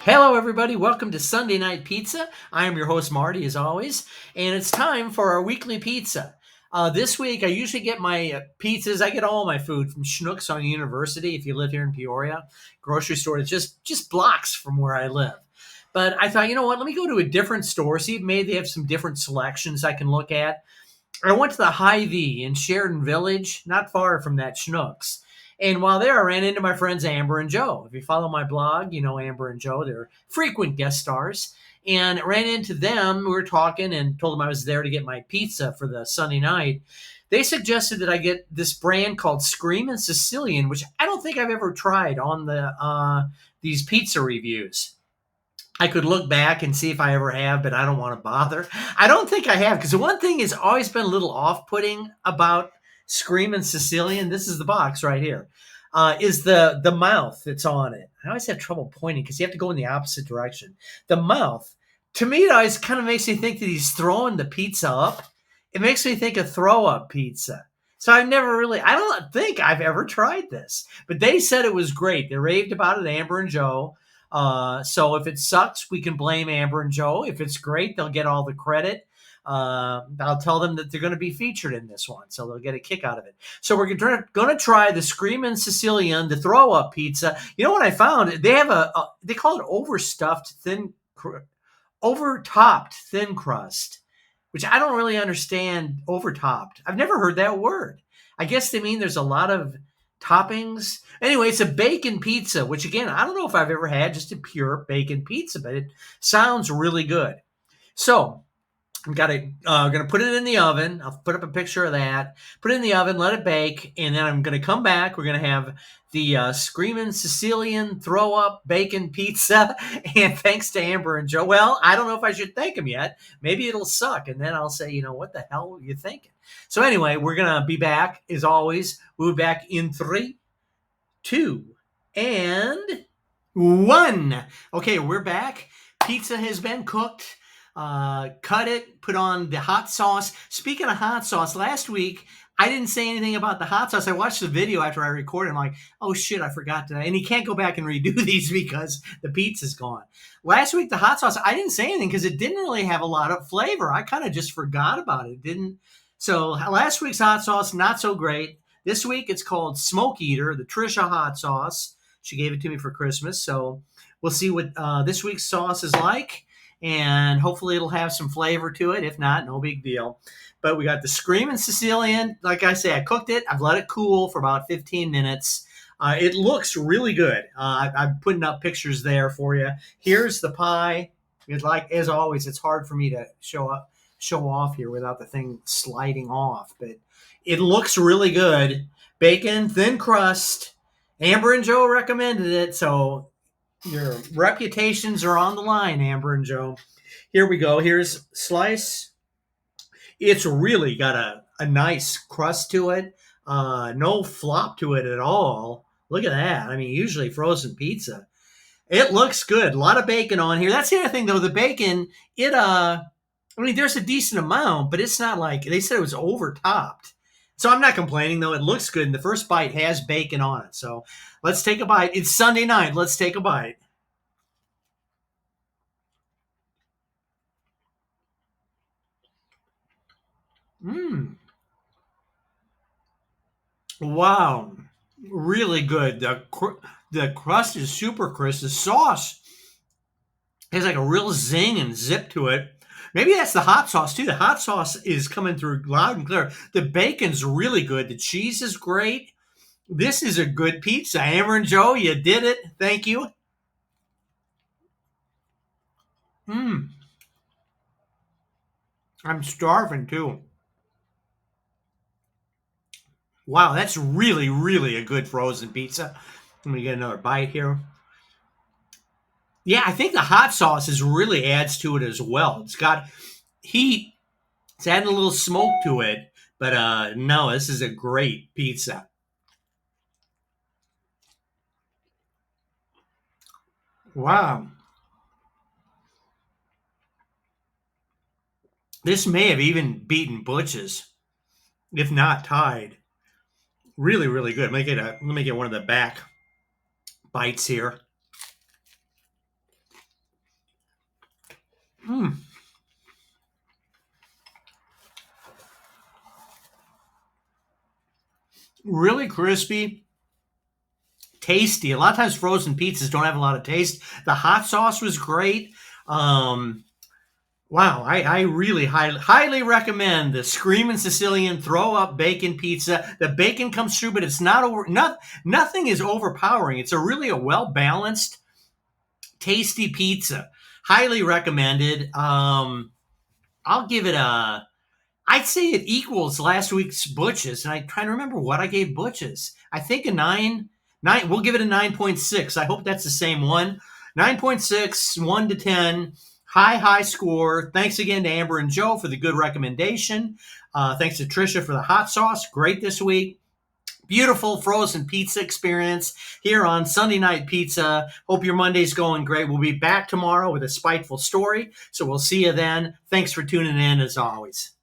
Hello, everybody. Welcome to Sunday Night Pizza. I am your host, Marty, as always, and it's time for our weekly pizza. This week, I usually get my pizzas. I get all my food from Schnucks on University. If you live here in Peoria, grocery store, it's just blocks from where I live. But I thought, you know what? Let me go to a different store. See, maybe they have some different selections I can look at. I went to the Hy-Vee in Sheridan Village, not far from that Schnucks. And while there, I ran into my friends Amber and Joe. If you follow my blog, you know Amber and Joe. They're frequent guest stars. And ran into them. We were talking and told them I was there to get my pizza for the Sunday night. They suggested that I get this brand called Screamin Sicilian, which I don't think I've ever tried on these pizza reviews. I could look back and see if I ever have, but I don't want to bother. I don't think I have, because the one thing has always been a little off-putting about Screamin Sicilian, this is the box right here, is the mouth that's on it. I always have trouble pointing because you have to go in the opposite direction. The mouth, to me, it always kind of makes me think that he's throwing the pizza up. It makes me think of throw-up pizza. So I don't think I've ever tried this. But they said it was great. They raved about it, Amber and Joe. So if it sucks, we can blame Amber and Joe. If it's great, they'll get all the credit. I'll tell them that they're going to be featured in this one, so they'll get a kick out of it. So we're going to try the Screamin Sicilian, the throw-up pizza. You know what I found? They have they call it overtopped thin crust, which I don't really understand. Overtopped. I've never heard that word. I guess they mean there's a lot of toppings. Anyway, it's a bacon pizza, which again, I don't know if I've ever had just a pure bacon pizza, but it sounds really good. So I'm going to put it in the oven. I'll put up a picture of that. Put it in the oven, let it bake, and then I'm going to come back. We're going to have the Screamin Sicilian throw-up bacon pizza. And thanks to Amber and Joe. Well, I don't know if I should thank them yet. Maybe it'll suck, and then I'll say, you know, what the hell were you thinking? So anyway, we're going to be back, as always. We'll be back in 3, 2, and 1. Okay, we're back. Pizza has been cooked. Cut it, put on the hot sauce. Speaking of hot sauce, last week I didn't say anything about the hot sauce. I watched the video after I recorded. I'm like, oh shit, I forgot that. And you can't go back and redo these because the pizza's gone. Last week, the hot sauce, I didn't say anything because it didn't really have a lot of flavor. I kind of just forgot about it. Didn't. So last week's hot sauce, not so great. This week, it's called Smoke Eater, the Trisha hot sauce. She gave it to me for Christmas. So we'll see what this week's sauce is like. And hopefully it'll have some flavor to it. If not, no big deal. But we got the Screamin Sicilian. Like I say, I cooked it. I've let it cool for about 15 minutes. It looks really good. I'm putting up pictures there for you. Here's the pie. It's like, as always, it's hard for me to show off here without the thing sliding off. But it looks really good. Bacon, thin crust. Amber and Joe recommended it, so your reputations are on the line, Amber and Joe. Here we go. Here's slice. It's really got a nice crust to it. No flop to it at all. Look at that. I mean, usually frozen pizza. It looks good. A lot of bacon on here. That's the other thing, though. The bacon, I mean, there's a decent amount, but it's not like, they said it was overtopped. So I'm not complaining, though. It looks good. And the first bite has bacon on it. So let's take a bite. It's Sunday night. Let's take a bite. Wow. Really good. The crust is super crisp. The sauce has like a real zing and zip to it. Maybe that's the hot sauce too. The hot sauce is coming through loud and clear. The bacon's really good. The cheese is great. This is a good pizza. Amber and Joe, you did it. Thank you. I'm starving too. Wow, that's really, really a good frozen pizza. Let me get another bite here. Yeah, I think the hot sauce really adds to it as well. It's got heat. It's adding a little smoke to it. But no, this is a great pizza. Wow. This may have even beaten Butch's, if not tied. Really, really good. Let me get one of the back bites here. Mm. Really crispy, tasty. A lot of times frozen pizzas don't have a lot of taste. The hot sauce was great. Um, wow, I really highly recommend the Screamin Sicilian Throw Up Bacon Pizza. The bacon comes through, but it's not nothing is overpowering. It's a well balanced, tasty pizza. Highly recommended. I'll give it a. I'd say it equals last week's Butch's, and I'm trying to remember what I gave Butch's. I think a 9. We'll give it a 9.6. I hope that's the same one. 9.6, 1 to 10. High score. Thanks again to Amber and Joe for the good recommendation. Thanks to Trisha for the hot sauce. Great this week. Beautiful frozen pizza experience here on Sunday Night Pizza. Hope your Monday's going great. We'll be back tomorrow with a spiteful story. So we'll see you then. Thanks for tuning in as always.